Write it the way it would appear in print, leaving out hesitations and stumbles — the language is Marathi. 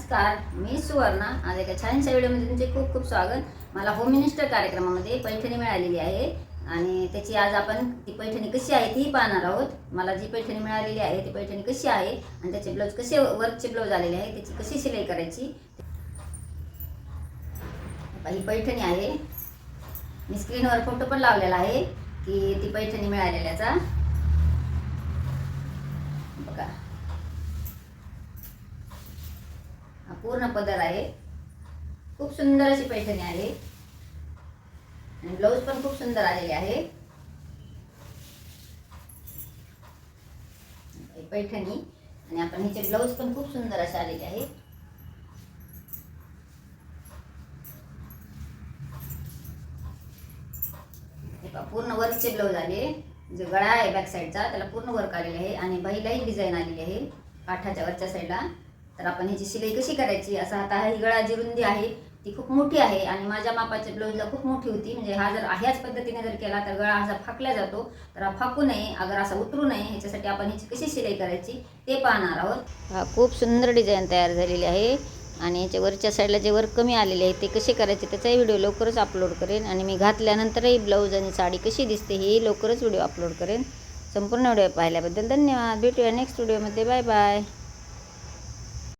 नमस्कार, मी सुवर्णा. आज एका छानशा व्हिडिओमध्ये तुमचे खूप खूप स्वागत. मला होम मिनिस्टर कार्यक्रमामध्ये पैठणी मिळालेली आहे आणि त्याची आज आपण ती पैठणी कशी आहे तीही पाहणार आहोत. मला जी पैठणी मिळालेली आहे ती पैठणी कशी आहे आणि त्याचे ब्लाऊज कसे वर्कचे ब्लाऊज आलेले आहे त्याची कशी शिलाई करायची. ही पैठणी आहे. मी स्क्रीनवर फोटो पण लावलेला आहे की ती पैठणी मिळालेल्याचा. बघा, पूर्ण पदर आहे. खूप सुंदर अशी पैठणी आहे आणि ब्लाऊज पण खूप सुंदर आलेले आहे. पैठणी आणि आपण हिचे ब्लाऊज पण खूप सुंदर असे आलेले आहे. पूर्ण वर्कचे ब्लाऊज आले. जो गळा आहे बॅक साईडचा त्याला पूर्ण वर्क आलेले आहे आणि बाहीलाही डिझाईन आलेली आहे काठाच्या वरच्या साईडला. तर आपण ह्याची शिलाई कशी करायची. असा आता ही गळा जी रुंदी आहे ती खूप मोठी आहे आणि माझ्या मापाच्या ब्लाऊजला खूप मोठी होती. म्हणजे हा जर ह्याच पद्धतीने जर केला तर गळा असा फाकला जातो. तर हा फाकू नये, अगर असा उतरू नये, ह्याच्यासाठी आपण ह्याची कशी शिलाई करायची ते पाहणार आहोत. हा खूप सुंदर डिझाईन तयार झालेली आहे आणि याच्या वरच्या साईडला जे वर्क कमी आलेले आहे ते कसे करायचे त्याचाही व्हिडिओ लवकरच अपलोड करेन आणि मी घातल्यानंतरही ब्लाऊज आणि साडी कशी दिसते हे लवकरच व्हिडिओ अपलोड करेन. संपूर्ण व्हिडिओ पाहिल्याबद्दल धन्यवाद. भेटूया नेक्स्ट व्हिडिओमध्ये. Bye bye.